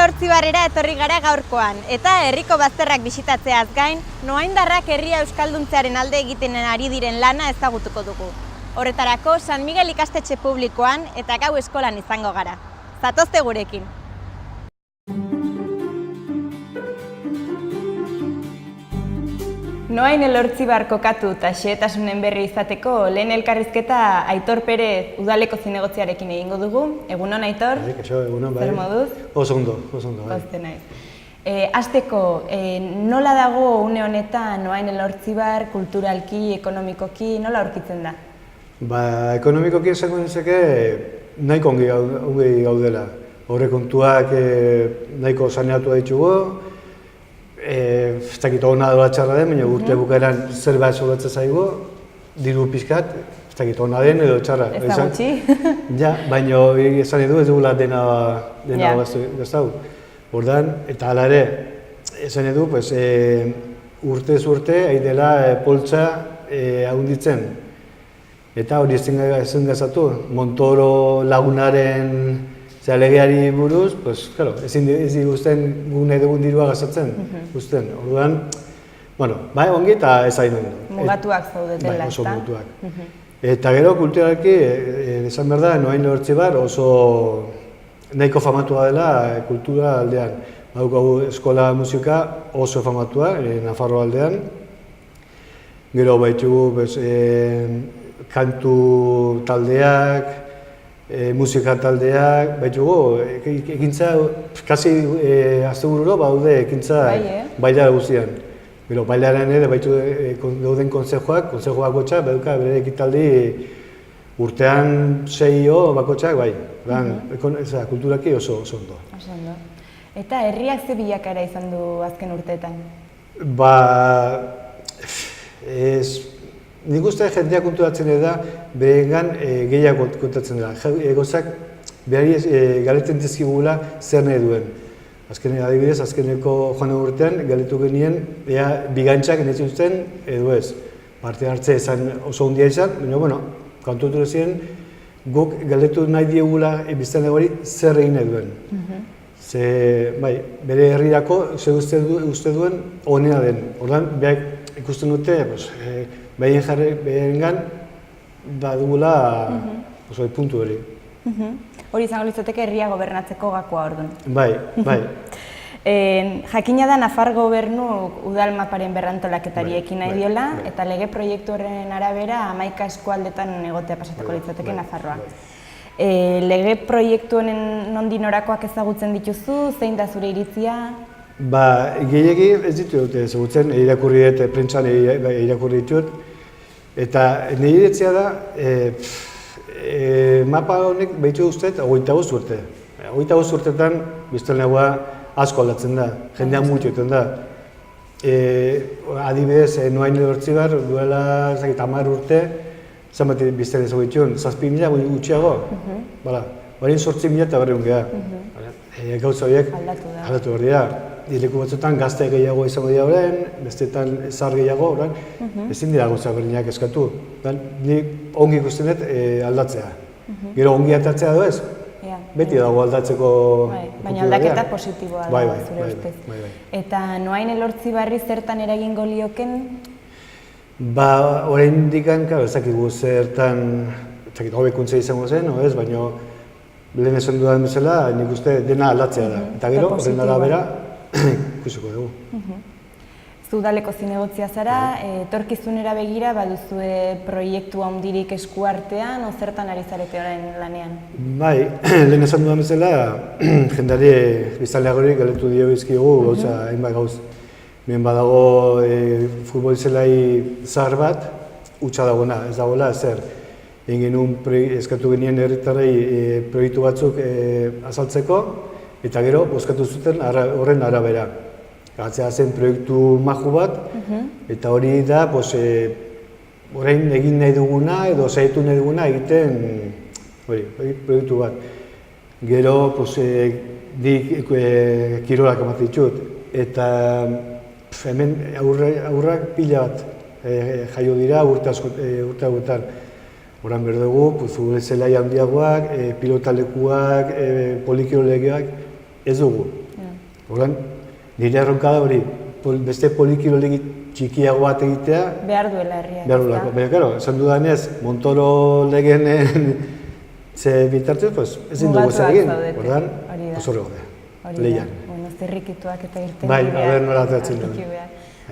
Elortzibarrera etorri gara gaurkoan, eta herriko bazterrak bisitatzeaz gain, noaindarrak herria euskalduntzearen alde egiten ari diren lana ezagutuko dugu. Horretarako, San Miguel ikastetxe publikoan eta gau eskolan izango gara. Zatozte gurekin! Noain Elortzibar kokatu eta xehetasunen berri izateko lehen elkarrizketa Aitor Perez udaleko zinegotziarekin egingo dugu. Egunon, Aitor? Egunon, bai. Zer moduz? Oso ondo, bai. Pozte naiz. Hasteko, nola dago une honetan Noain Elortzibar kulturalki, ekonomikoki, nola aurkitzen da? Ekonomikoki esango nintzeke nahiko ongi gaudela. Horre kontuak nahiko saneatu ditugu. Ez dakit hona dola txarra den, baina urte bukaeran zerbait sobratzen zaigu, diru pixkat, ez dakit hona den edo txarra. Ez da gutxi? Ja, baina esan edu ez dugula dena gaztau. Ordan, eta hala ere, esan edu, urtez urte, haidela poltsa haunditzen. Eta hori ezin gazatu, Montoro lagunaren legeari buruz, ezin diguzten gune dugun dirua gazatzen, guztien. Orduan, bai ongi eta ez hain ondo. Mugatuak zaudetela, bai, oso mugatuak. Eta gero kulturalki, esan behar da, Noain Elortzibar oso nahiko famatua dela kultura aldean. Badaukagu eskola musika oso famatua, Nafarro aldean. Gero baitugu kantu taldeak, musika taldeak, baitugu, ekintza, kasi astebururo baude ekintza bailara guztian. Gero, bailaren ere baitu dauden konsejoak gotxa, baduka bere ekitaldi urtean 6 bakotxak, bai. Kulturaki oso ondo. Oso ondo. Eta herriak ze bilakaera izan du azken urteetan? Nik uste jendea konturatzen da, berengan gehiago kontatzen dela. Egozak behari galetzen dizkigula zer nahi duen. Adibidez, azkeneko joan urtean galetu genien bigantzak nahi zuten edo ez. Parte hartze esan oso hundia izan, baina, kontutu ziren guk galetu nahi diegula biztan hori zer egin nahi duen. Bere herrirako uste duen honena den. Ordan, behar ikusten dute, behengan badugula puntu hori. Hori izango litzateke herria gobernatzeko gakoa orduan. Bai. Jakina da Nafar gobernuk udal maparen berrantolaketari ekin nahi diola, eta lege proiektu horren arabera 11 eskualdetan egotea pasatuko litzateke Nafarroa. Lege proiektu honen nondi norakoak ezagutzen dituzu, zein da zure iritzia? Gehiegi ez ditut ezagutzen, irakurri dut, prentsan irakurri ditut. Eta nire iritzia da, mapa honek behitu guztet 25 urte. 25 urtetan biztanlegoa asko aldatzen da, jendea mutu egiten da. Adibidez, Noain Elortzibar duela 10 urte, zanbat biztanle ezagu dituen, 7.000 gutxiago. Horien 8.000 eta berreun geha. Gauza horiek aldatu behar dira. Leku batzutan gazte gehiago izango dira horren, bestetan zahar gehiago horren, ezin dira gauza berdinak eskatu. Ni ongi ikusten dut aldatzea. Gero ongi atatzea edo ez, beti dago aldatzeko... Baina aldaketa positiboa da, zure ustez. Eta Noain Elortzibarri zertan eragingo lioken? Orain dikan, ezakigu zertan, hobekuntza izango zen, baina lehen esan dudan bezala, nik uste dena aldatzea da. Eta gero, horren arabera, ikusiko dugu. Zu udaleko zinegotzia zara, etorkizunera begira baduzue proiektu handirik esku artean, o zertan ari zarete orain lanean? Bai, lehen esan dudan bezala, jendari biztanleagorik galetu dio bizkigu gauza hainbat gauz. Hemen badago futbol zelai zahar bat, hutsa dagoena, ez dagoela zer. Egin genuen eskatu genien herritarrei proiektu batzuk azaltzeko, eta gero bozkatu zuten horren arabera. Gatzea zen proiektu maju bat, eta hori da orain egin nahi duguna edo zaitu nahi duguna egiten proiektu bat. Gero dik kirolak ematen ditut, eta hemen aurrak pila bat jaio dira urte hauetan. Horan behar dugu, futbol zelai handiagoak, pilotalekuak, polikiolegeak, ez dugu. Orduan, nire erronka da hori, beste polikirolegi txikiago bat egitea, behar duela herriak. behar duelako. Baina, karo, esan dudanez, Montoro legenen ze bitartez, pues, ezin dugu zer egin. Orduan, oso gaude, lehian. Bueno, zirrikituak eta irten bai, aber nola atratzen duen.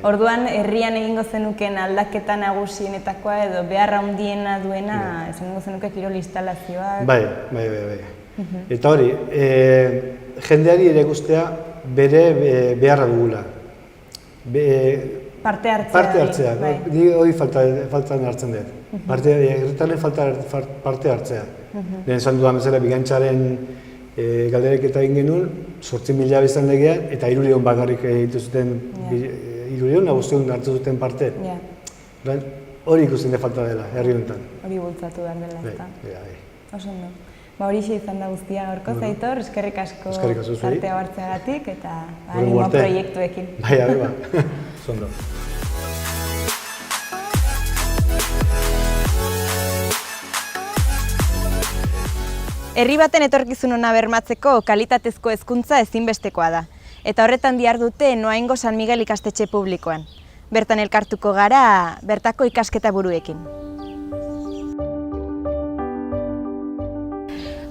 Orduan, herrian egingo zenuken aldaketa nagusienetakoa edo beharra handiena duena, esango zenuke kirol instalazioak. Bai. Eta hori, jendeari ere guztia bere beharra dugula. Parte hartzea. Ni hori faltan hartzen dut. Herritarren parte hartzea. Lehen esan dudan bezala, bigantzaren galdereketa egin genuen, 8.000 biztan legean, eta 300 bakarrik egitu zuten, 300 naguztun hartu zuten parte. Hori ikusten da falta dela, herri honetan. Hori bultzatu behar dela, ezta? Oso ondo. Horixe izan da guztia gaurko Aitor, eskerrik asko tartea hartzeagatik eta animo proiektuekin. Bai, ba, zondo. Herri baten etorkizun ona bermatzeko kalitatezko hezkuntza ezinbestekoa da. Eta horretan dihardute Noaingo San Miguel ikastetxe publikoan. Bertan elkartuko gara, bertako ikasketa buruekin.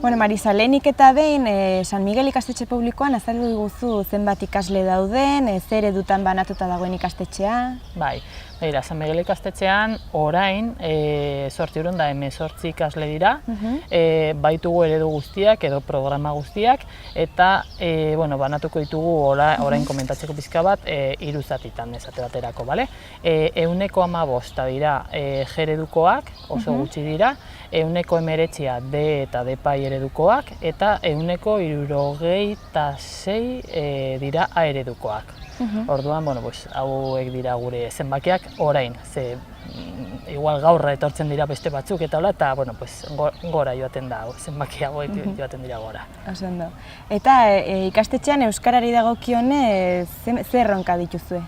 Bueno, Marisa, lehenik eta behin San Miguel ikastetxe publikoan azaldu diguzu zenbat ikasle dauden, zer edutan banatuta dagoen ikastetxea? Bai, San Miguel ikastetxean orain 818 ikasle dira, baitugu eredu guztiak edo programa guztiak, eta banatuko ditugu orain komentatzeko pizka bat 3 zatitan esate baterako, bale? 115 dira G-eredukoak, oso gutxi dira, 119 D eta D-pai eredukoak, eta 176 dira A eredukoak. Orduan, hauek dira gure zenbakiak orain, ze igual gaurra etortzen dira beste batzuk eta hola, eta gora joaten da, zenbaki hauek joaten dira gora. Oso ondo. Eta ikastetxean euskarari dagokionez zer erronka dituzue?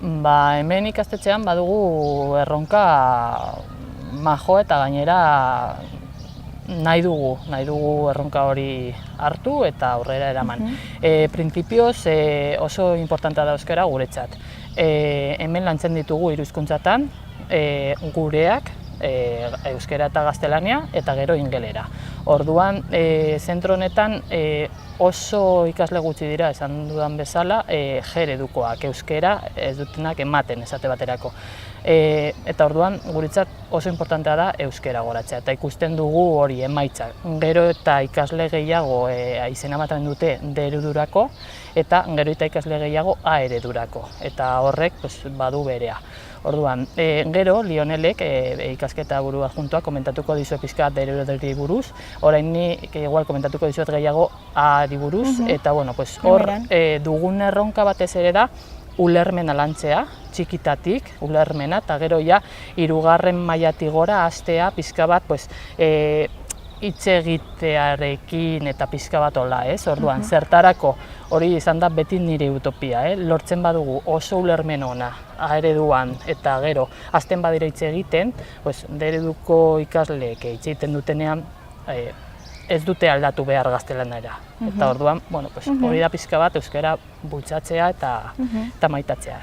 Hemen ikastetxean badugu erronka majo eta gainera nahi dugu erronka hori hartu eta aurrera eraman. Printzipioz oso importantea da euskara guretzat. Hemen lantzen ditugu 3 hizkuntzatan, gureak, euskara eta gaztelania, eta gero ingelera. Orduan, zentro honetan oso ikasle gutxi dira, esan dudan bezala, G-eredukoak, euskara ez dutenak ematen esate baterako. Eta orduan, guretzat oso importantea da euskara goratzea, eta ikusten dugu hori emaitzak. Gero eta ikasle gehiago izena ematen dute D-eredurako, eta gero eta ikasle gehiago A-eredurako, eta horrek badu berea. Orduan, gero, Lionelek ikasketa buru adjuntuak komentatuko dizuet pizka D-ereduri buruz, orain ni igual komentatuko dizuet gehiago A-eri buruz, eta hor dugun erronka batez ere da, ulermena lantzea, txikitatik, ulermena, eta gero ja, 3. mailatik gora hastea pizka bat, hitz egitearekin eta pizka bat hola, ez? Orduan, zertarako hori izan da beti nire utopia, lortzen badugu oso ulermen ona A-ereduan eta gero hasten badira hitz egiten, D-ereduko ikasleek hitz egiten dutenean ez dute aldatu behar gaztelanera. Eta orduan, hori da pizka bat euskara bultzatzea eta maitatzea.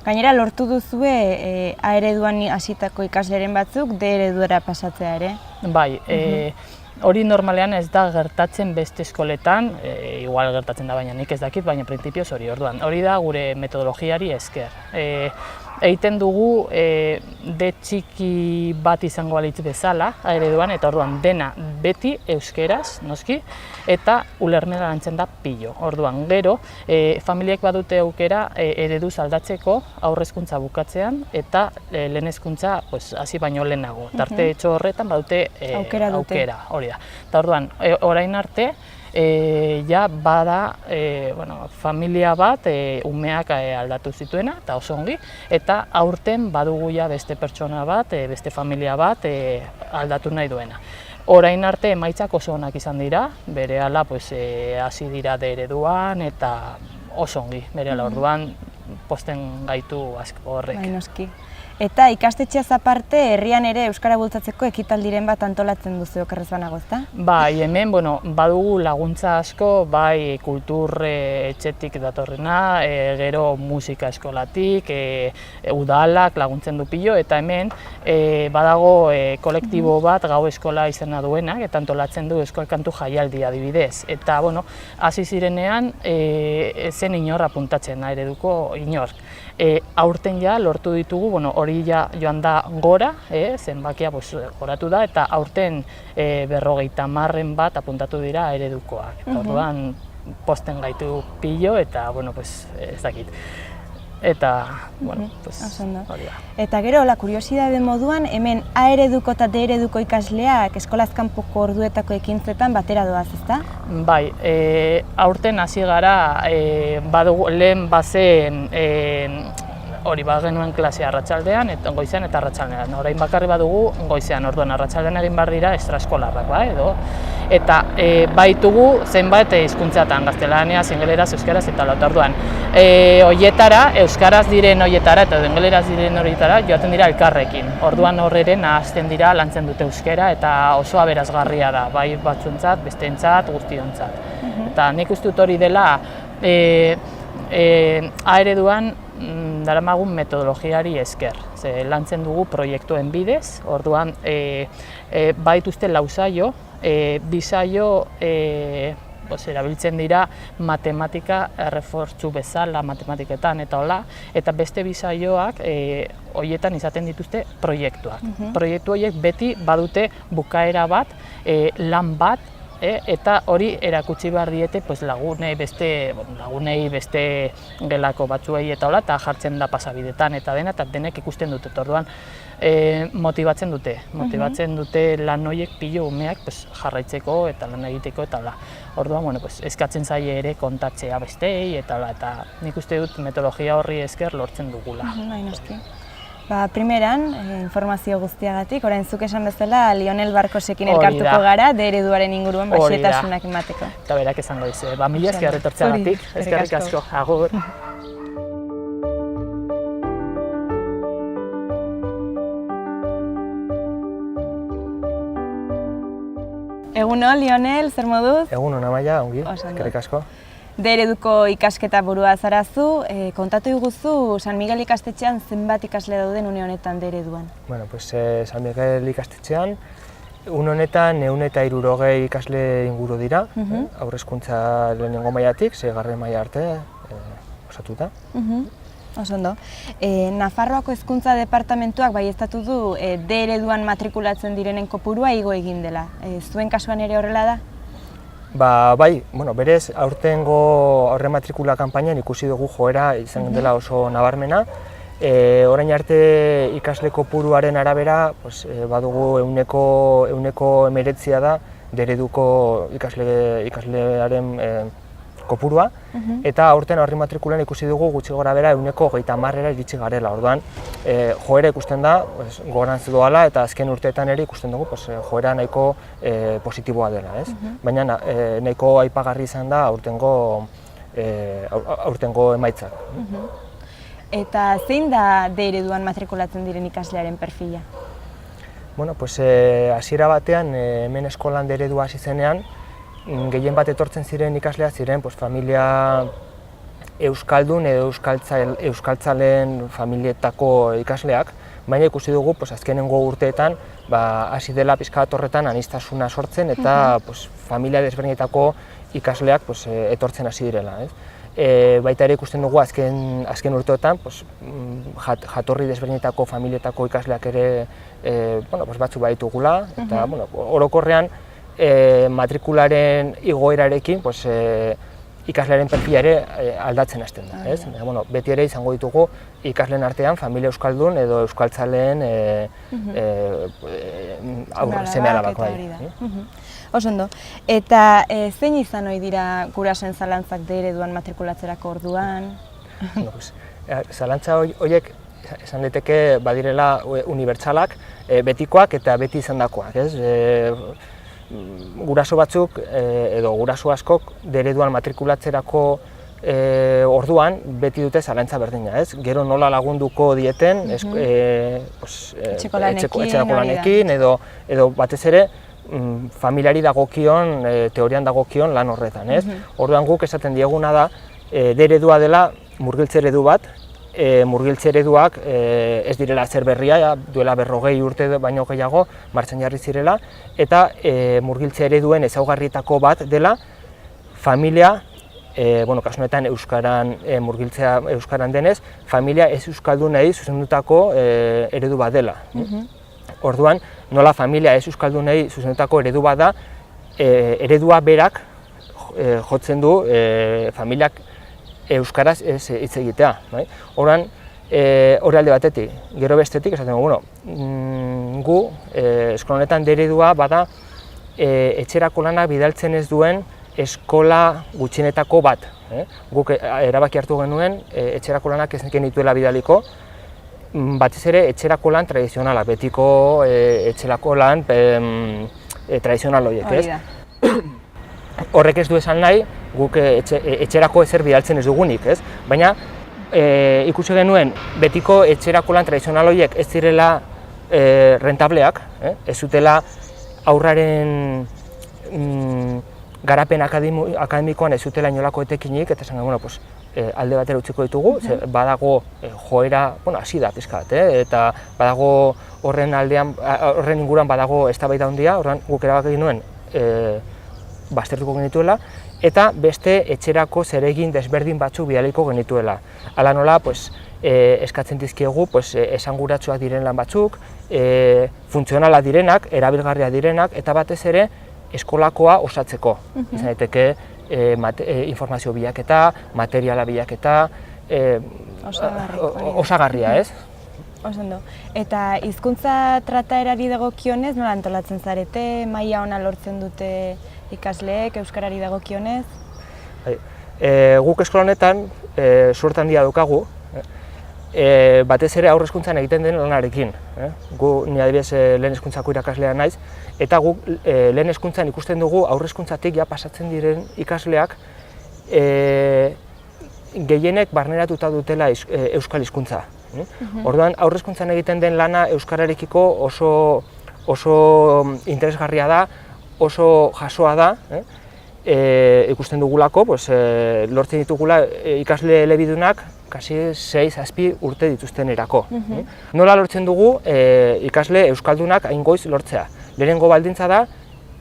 Gainera, lortu duzue A-ereduan hasitako ikasleren batzuk D-eredura pasatzea ere? Bai, hori normalean ez da gertatzen beste eskoletan, igual gertatzen da baina nik ez dakit, baina printzipioz hori. Orduan, hori da gure metodologiari esker. Egiten dugu D txiki bat izango balitz bezala A-ereduan, eta orduan dena beti euskeraz, noski, eta ulermena lantzen da pilo. Orduan, gero, familiek badute aukera ereduz aldatzeko aurre hezkuntza bukatzean eta lehen hezkuntza hasi baino lehenago. Tarte etxo horretan badute aukera, hori da. Eta orduan, orain arte, ja bada familia bat umeak aldatu zituena, eta oso ongi, eta aurten badugu ja beste pertsona bat, beste familia bat aldatu nahi duena. Orain arte emaitzak oso onak izan dira, berehala hasi dira D-ereduan eta oso ongi, berehala orduan posten gaitu asko horrek. Bai, noski. Eta ikastetxeaz aparte, herrian ere euskara bultzatzeko ekitaldiren bat antolatzen duzu okerrez banago, ezta? Bai, hemen, badugu laguntza asko, bai kultur etxetik datorrena, gero musika eskolatik, udalak laguntzen du pilo, eta hemen badago kolektibo bat gau eskola izena duenak, eta antolatzen du euskal kantu jaialdi adibidez. Eta, hasi zirenean, zen inor apuntatzen, ereduko inor. Aurten ja lortu ditugu, hori ja joan da gora, zenbakia goratu da, eta aurten 50 bat apuntatu dira eredukoak. Eta orduan posten gaitu pilo eta, ez dakit. Eta, hori da. Eta gero, kuriosidade moduan, hemen A ereduko eta D ereduko ikasleak eskolaz kanpoko orduetako ekintzetan batera doaz, ezta? Bai, aurten hasi gara, lehen bazen hori genuen klasea arratsaldean, goizean eta arratsaldean. Orain bakarri badugu goizean, orduan arratsaldean egin behar dira extraeskolarrak, edo. Eta baitugu zenbait hizkuntzatan, gaztelaniaz, ingeleraz, euskaraz eta lauta. Orduan, horietara, euskaraz diren horietara eta ingeleraz diren horietara joaten dira elkarrekin. Orduan horreren nahazten dira, lantzen dute euskara eta oso aberazgarria da, bai batzuentzat, besteentzat, guztiontzat. Eta nik uste dut hori dela, A ereduan daramagun metodologiari esker. Lantzen dugu proiektuen bidez, orduan baituzte 4 saio, 2 saio erabiltzen dira matematika errefortzu bezala matematiketan eta hola, eta beste 2 saioak horietan izaten dituzte proiektuak. Proiektu horiek beti badute bukaera bat, lan bat, eta hori erakutsi behar diete lagunei beste gelako batzuei eta hola, eta jartzen da pasabidetan eta denek ikusten dute. Orduan motibatzen dute lan horiek pilo umeak jarraitzeko eta lan egiteko eta hola. Orduan eskatzen zaie ere kontatzea besteei eta hola, eta nik uste dut metodologia horri esker lortzen dugula. Primeran, informazio guztiagatik, orain zuk esan bezala Lionel Barkosekin elkartuko gara, D ereduaren inguruan xehetasunak emateko. Eta berak esango dizu, mila esker etortzeagatik, eskerrik asko, agur. Egunon, Lionel, zer moduz? Egunon, Amaia, ongi, eskerrik asko. D ereduko ikasketa burua zarazu, kontatu iguzu San Miguel ikastetxean zenbat ikasle dauden une honetan D ereduan? San Miguel ikastetxean, une honetan 160 ikasle inguru dira, haurrezkuntza lehenengo mailatik, 6. maila arte osatuta. Oso ondo. Nafarroako hezkuntza departamentuak baieztatu du D ereduan matrikulatzen direnen kopurua igo egin dela. Zuen kasuan ere horrela da? Bai, berez aurtengo aurrematrikula kanpainan ikusi dugu joera izan dela oso nabarmena. Orain arte ikasle kopuruaren arabera badugu 19% da D ereduko ikaslearen kopurua, eta aurten aurrematrikulan ikusi dugu gutxi gora bera 30%era iritsi garela. Orduan, joera ikusten da, gorantz doala, eta azken urteetan ere ikusten dugu joera nahiko positiboa dela. Baina nahiko aipagarri izan da aurtengo emaitzak. Eta zein da D ereduan matrikulatzen diren ikaslearen perfila? Hasiera batean, hemen eskolan D eredua hasi zenean, gehien bat etortzen ziren ikasleak ziren familia euskaldun edo euskaltzaleen familietako ikasleak, baina ikusi dugu azkenengo urteetan hasi dela pixka bat horretan aniztasuna sortzen eta familia desberdinetako ikasleak etortzen hasi direla. Baita ere ikusten dugu azken urteotan jatorri desberdinetako familietako ikasleak ere batzu baitugula, eta orokorrean matrikularen igoerarekin ikaslearen perfila ere aldatzen hasten da. Beti ere izango ditugu ikasleen artean familia euskaldun edo euskaltzaleen seme-alabak. Oso ondo. Eta zein izan ohi dira gurasoen zalantzak D ereduan matrikulatzerako orduan? Zalantza horiek esan daiteke badirela unibertsalak, betikoak eta beti izandakoak. Guraso batzuk edo guraso askok D ereduan matrikulatzerako orduan beti dute zalantza berdina, ez? Gero nola lagunduko dieten etxeko lanekin edo batez ere familiari dagokion, teorian dagokion lan horretan, ez? Orduan guk esaten dieguna da, D-eredua dela murgiltze eredu bat, murgiltze ereduak ez direla zer berria, duela 40 urte baino gehiago martxan jarri zirela, eta murgiltze ereduen ezaugarrietako bat dela familia, kasu honetan murgiltzea euskaran denez, familia ez euskaldunei zuzendutako eredu bat dela. Orduan, nola familia ez euskaldunei zuzendutako eredu bat da, eredua berak jotzen du familiak euskaraz ez hitz egitea. Orduan, hori alde batetik, gero bestetik, esaten dugu, gu eskola honetan D-eredua bada etxerako lanak bidaltzen ez duen eskola gutxienetako bat. Guk erabaki hartu genuen etxerako lanak ez genituela bidaliko, batez ere etxerako lan tradizionala, betiko etxerako lan tradizional horiek, ez? Horrek ez du esan nahi, guk etxerako ezer bidaltzen ez dugunik, ez? Baina ikusi genuen betiko etxerako lan tradizional horiek ez direla rentableak, ez zutela aurraren garapen akademikoan ez zutela inolako etekinik, eta esan alde batera utziko ditugu, badago joera, hasi da pixka bat, eta badago horren inguruan badago eztabaida handia, horren guk erabaki genuen baztertuko genituela, eta beste etxerako zeregin desberdin batzuk bidaliko genituela. Hala nola, eskatzen dizkiegu esanguratsuak diren lan batzuk, funtzionala direnak, erabilgarria direnak, eta batez ere eskolakoa osatzeko. Izan daiteke informazio bilaketa, materiala bilaketa, osagarria, ez? Oso. Eta hizkuntza trataerari dagokionez, nola antolatzen zarete, maila ona lortzen dute ikasleek euskarari dagokionez? Guk eskola honetan suerte handia daukagu, batez ere haur hezkuntzan egiten den lanarekin. Ni adibidez lehen hezkuntzako irakaslea naiz, eta guk lehen hezkuntzan ikusten dugu haur hezkuntzatik pasatzen diren ikasleak gehienek barneratuta dutela euskal hizkuntza. Orduan, haur hezkuntzan egiten den lana euskararekiko oso interesgarria da, oso jasoa da, ikusten dugulako, lortzen ditugula ikasle elebidunak kasi 6-7 urte dituztenerako. Nola lortzen dugu ikasle euskaldunak hain goiz lortzea? Lehenengo baldintza da,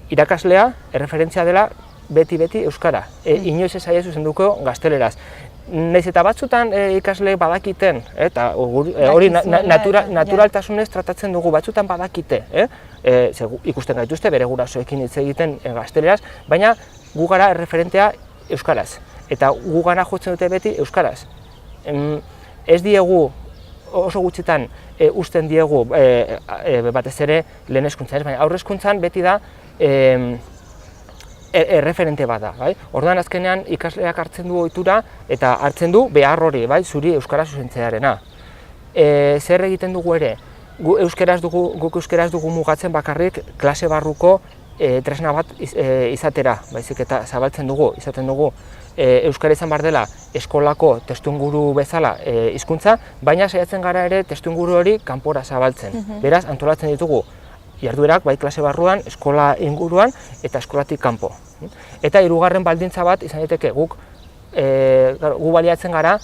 irakaslea erreferentzia dela beti euskara. Inoiz ez zaie zuzenduko gazteleraz. Naiz eta batzutan ikasle badakiten, eta hori naturaltasunez tratatzen dugu, batzutan badakite, ikusten gaituzte bere gurasoekin hitz egiten gazteleraz, baina gu gara erreferentea euskaraz, eta gu gana jotzen dute beti euskaraz. Ez diegu, oso gutxitan uzten diegu batez ere lehen hezkuntzan, baina haur hezkuntzan beti da erreferente bada. Orduan azkenean ikasleak hartzen du ohitura eta hartzen du behar hori, zuri euskara zuzentzearena. Zer egiten dugu ere? Guk euskeraz dugu mugatzen bakarrik klase barruko tresna bat izatera, baizik eta zabaltzen dugu, izaten dugu euskara izan behar dela eskolako testuinguru bezala hizkuntza, baina saiatzen gara ere testuinguru hori kanpora zabaltzen. Beraz, antolatzen ditugu jarduerak bai klase barruan, eskola inguruan eta eskolatik kanpo. Eta hirugarren baldintza bat izan daiteke gu baliatzen gara,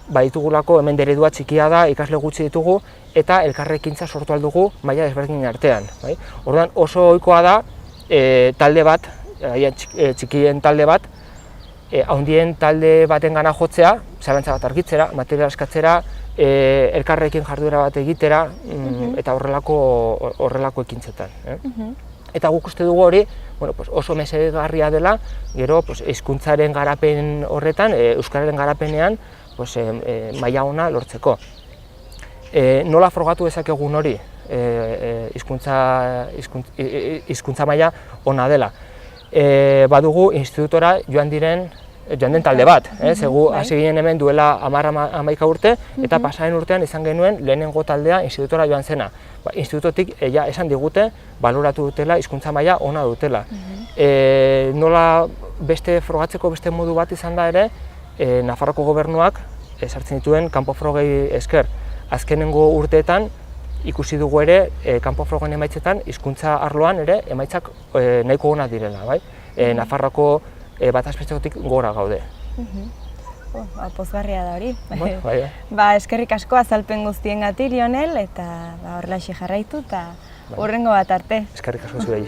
baditugulako hemen D-eredua txikia da, ikasle gutxi ditugu eta elkarrekintza sortu ahal dugu maila desberdinen artean. Orduan oso ohikoa da talde bat, txikien talde bat, handien talde baten gana jotzea, zalantza bat argitzera, materiala eskatzera, elkarrekin jarduera bat egitera eta horrelako ekintzetan. Eta guk uste dugu hori oso mesedegarria dela, gero hizkuntzaren garapen horretan, euskararen garapenean maila ona lortzeko. Nola frogatu dezakegun hori hizkuntza maila ona dela? Badugu institutora joan den talde bat, zegu hasi ginen hemen duela 10-11 urte, eta pasaren urtean izan genuen lehenengo taldea institutora joan zena. Institutotik esan digute, baloratu dutela, hizkuntza maila ona dutela. Nola beste frogatzeko beste modu bat izan da ere, Nafarroko gobernuak sartzen dituen kanpo-frogei esker. Azkenengo urteetan ikusi dugu ere kanpo-frogen emaitzetan hizkuntza arloan ere emaitzak nahiko onak direla, bai? Nafarroko bataz bestekotik gora gaude. Pozgarria da hori. Bai. Eskerrik asko azalpen guztiengatik, Lionel, eta horrelaxe jarraitu eta hurrengo bat arte. Eskerrik asko zuei.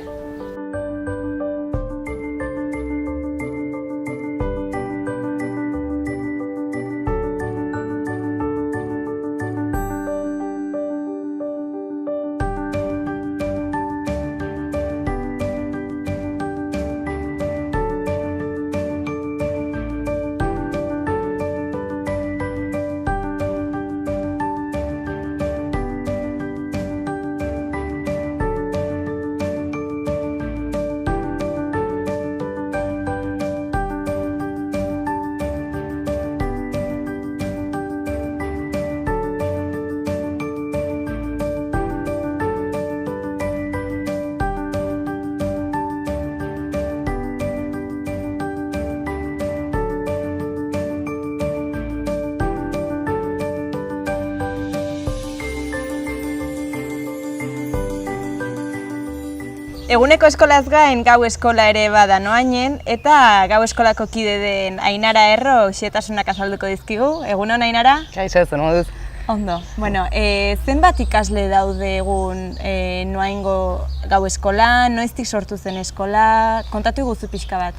Eguneko eskolaz gain gau eskola ere bada Noainen, eta gau eskolako kide den Ainara Erro xehetasunak azalduko dizkigu. Egunon, Ainara? Kaixo, zer moduz? Ondo. Bueno, zenbat ikasle daude egun Noaingo gau eskola, noiztik sortu zen eskola, kontatu iguzu pixka bat?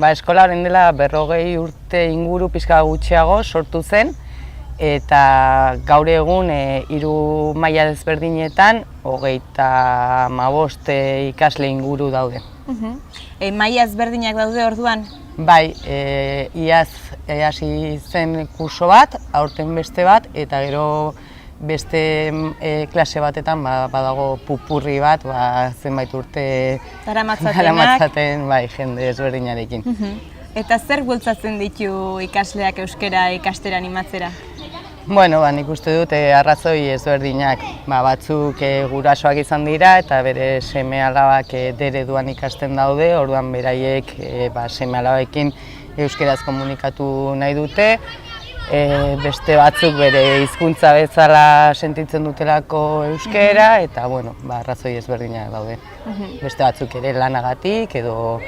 Eskola orain dela 40 urte inguru pixka gutxiago sortu zen, eta gaur egun 3 maila desberdinetan 35 ikasle inguru daude. Maila ezberdinak daude orduan? Bai, iaz hasi zen kurso bat, aurten beste bat, eta gero beste klase batetan badago pupurri bat, zenbait urte daramatzaten jende ezberdinarekin. Eta zer bultzatzen ditu ikasleak euskara ikastera animatzera? Bueno, nik uste dut arrazoi ezberdinak. Batzuk gurasoak izan dira eta bere seme-alabak D-ereduan ikasten daude, orduan beraiek seme-alabekin euskaraz komunikatu nahi dute. Beste batzuk bere hizkuntza bezala sentitzen dutelako euskara, eta arrazoi ezberdinak daude. Beste batzuk ere lanagatik edo...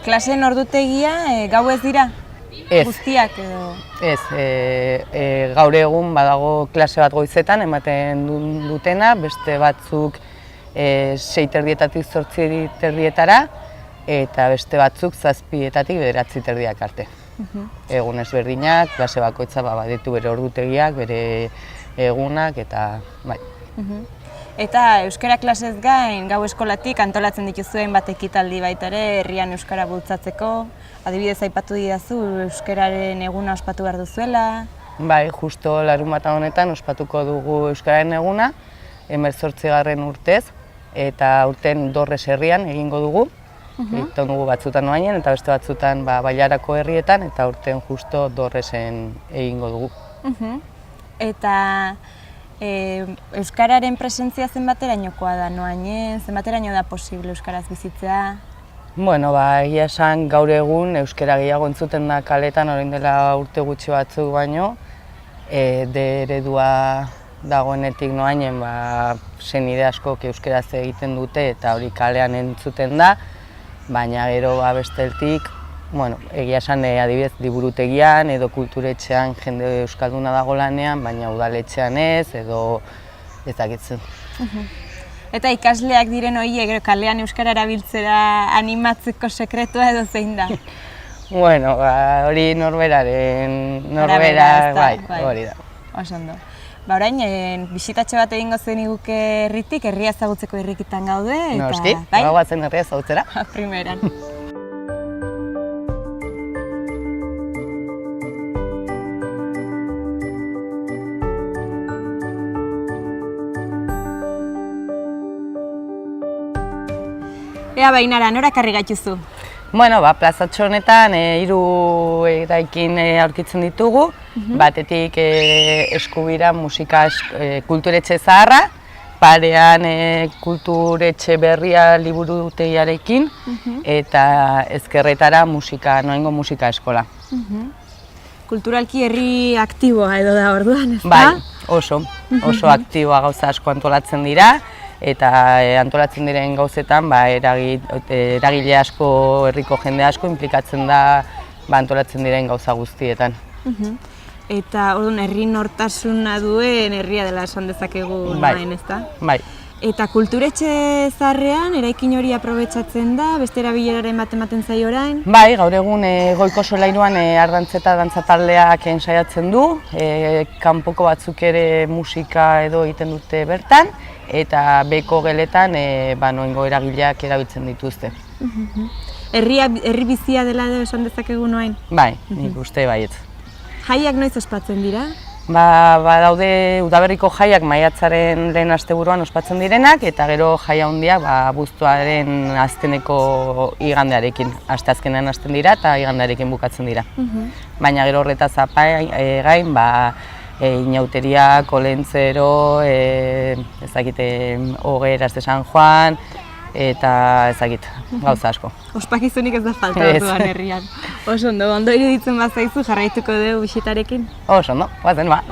Klaseen ordutegia gau ez dira? Ez. Guztiak edo? Ez, gaur egun badago klase bat goizetan ematen dutena, beste batzuk 6:30-tik 8:30-etara, eta beste batzuk 7:00-tik 9:30 arte. Egun ezberdinak, klase bakoitza baditu bere ordutegiak, bere egunak eta bai. Eta euskara klasez gain gau eskolatik antolatzen dituzuen bat ekitaldi baita ere herrian euskara bultzatzeko. Adibidez aipatu didazu euskararen eguna ospatu behar duzuela. Bai, justo larunbata honetan ospatuko dugu euskararen eguna, 18. urtez, eta aurten Dorres herrian egingo dugu. Egiten dugu batzutan Noainen eta beste batzutan Bailarako herrietan, eta aurten justo Dorresen egingo dugu. Eta euskararen presentzia zenbaterainokoa da Noainen, zenbateraino da posible euskaraz bizitzea? Bueno, egia esan gaur egun euskara gehiago entzuten da kaletan orain dela urte gutxi batzuk baino. D-eredua dagoenetik Noainen senide askok euskaraz egiten dute eta hori kalean entzuten da, baina gero besteltik, egia esan adibidez liburutegian edo kulturetxean jende euskalduna dago lanean, baina udaletxean ez edo ez dakitzen. Eta ikasleak diren horiek kalean euskara erabiltzera animatzeko sekretua edo zein da? Bueno, hori norberaren, hori da. Oso ondo. Orain, bisitatxe bat egingo zen iguke herritik, herria ezagutzeko irrikitan gaude. Noski, bagoatzen herria ezagutzera. Primeran. Ea Ainara, nora karri gaituzu? Bueno, plazatxo honetan 3 eraikin aurkitzen ditugu. Batetik Eskubira musika kulturetxe zaharra, parean kulturetxe berria liburutegiarekin, eta ezkerretara Noaingo musika eskola. Kulturalki herri aktiboa edo da orduan, ezta? Bai, oso aktiboa gauza asko antolatzen dira, eta antolatzen diren gauzetan eragile asko, herriko jende asko inplikatzen da antolatzen diren gauza guztietan. Eta orduan herri nortasuna duen herria dela esan dezakegu noain, ezta? Bai. Eta kulturetxe zaharrean eraikin hori aprobetxatzen da, beste erabileraren bat ematen zaio orain? Bai, gaur egun goiko solairuan ardantza eta dantza taldeak ensaiatzen du, kanpoko batzuk ere musika edo egiten dute bertan, eta beko geletan noengo eragileak erabiltzen dituzte. Herri bizia dela edo esan dezakegu noain? Bai, nik uste baietz. Jaiak noiz ospatzen dira? Daude udaberriko jaiak maiatzaren lehen asteburuan ospatzen direnak, eta gero jaia handiak abuztuaren azkeneko igandearekin. Asteazkenean hasten dira eta igandearekin bukatzen dira. Baina gero horretaz gain, inauteria, kolentzero, hogera de San Juan, eta gauza asko. Ospakizunik ez da falta orduan herrian. Oso ondo iruditzen bazaizu jarraituko dugu bisitarekin? Oso ondo, guazen ba.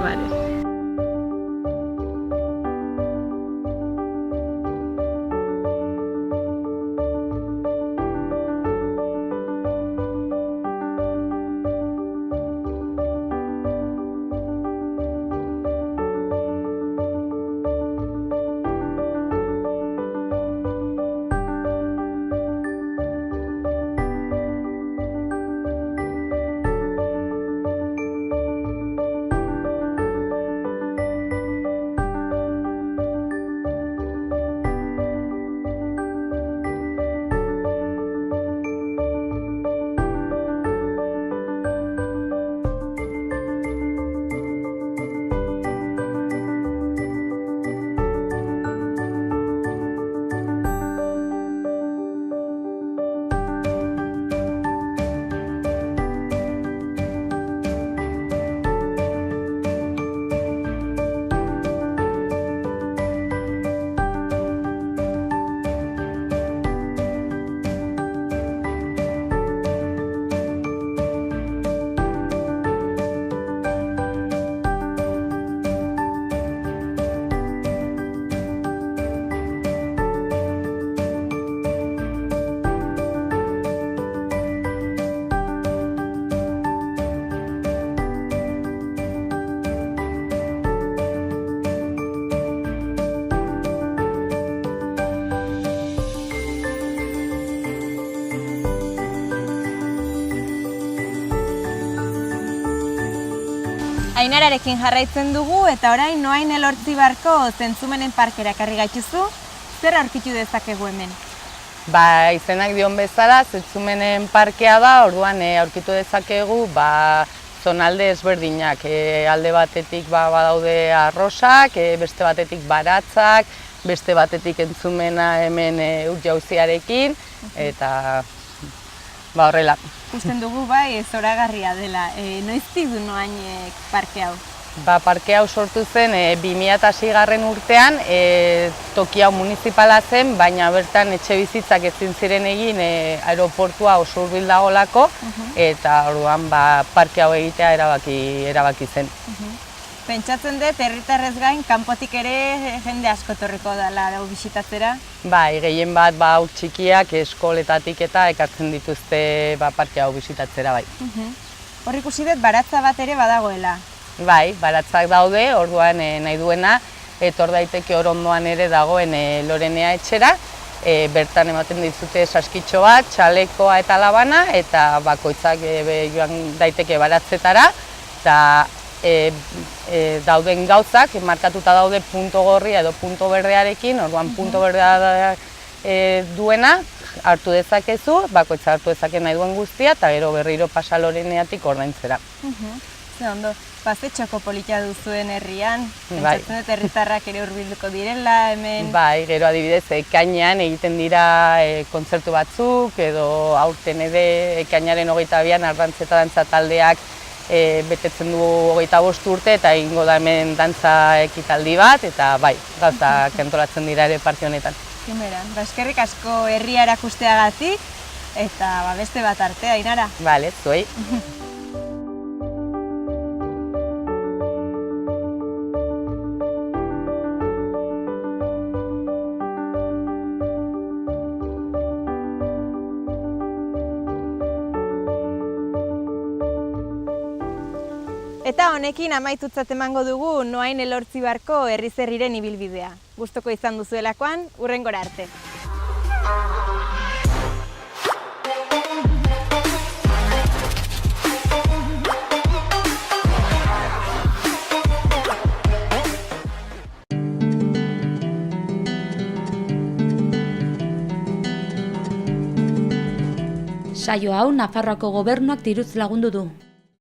Ainararekin jarraitzen dugu eta orain Noain Elortzibarko Zentzumenen parkera ekarri gaituzu. Zer aurkitu dezakegu hemen? Izenak dion bezala, Zentzumenen parkea da, orduan aurkitu dezakegu zonalde ezberdinak. Alde batetik badaude arrosak, beste batetik baratzak, beste batetik entzumena hemen ur-jauziarekin, eta horrela. Ikusten dugu zoragarria dela. Noiztik du Noainek parke hau? Parke hau sortu zen 2006 urtean, toki hau munizipala zen, baina bertan etxe bizitzak ezin ziren egin aeroportua oso hurbil dagoelako, eta orduan parke hau egitea erabaki zen. Pentsatzen dut, herritarrez gain, kanpotik ere jende asko etorriko dela bisitatzera? Bai, gehien bat haur txikiak eskoletatik eta ekartzen dituzte parke hau bisitatzera bai. Hor ikusi dut, baratza bat ere badagoela. Bai, baratzak daude, orduan nahi duena, etor daiteke hor ondoan ere dagoen Lorenea etxera, bertan ematen dizute saskitxo bat, txalekoa eta labana, eta bakoitzak joan daiteke baratzetara, eta dauden gauzak, markatuta daude punto gorria edo punto berdearekin, orduan punto berdea duena hartu dezakezu, bakoitza hartu dezake nahi duen guztia, eta gero berriro pasa Loreneatik ordaintzera. Ze ondo, gaztetxoko polita duzuen herrian, pentsatzen dut herritarrak ere hurbilduko direla hemen. Bai, gero adibidez, ekainean egiten dira kontzertu batzuk, edo aurten ere ekainaren 22an Ardantza eta Dantza taldeak betetzen du 25 urte eta egingo da hemen dantza ekitaldi bat, eta bai, gauzak antolatzen dira ere parke honetan. Eskerrik asko herria erakusteagatik, eta beste bat arte, Ainara. Bale, zuei. Eta honekin amaitutzat emango dugu Noain Elortzibarko herriz herriren ibilbidea. Gustoko izan duzuelakoan, hurrengora arte. Saio hau Nafarroako Gobernuak diruz lagundu du.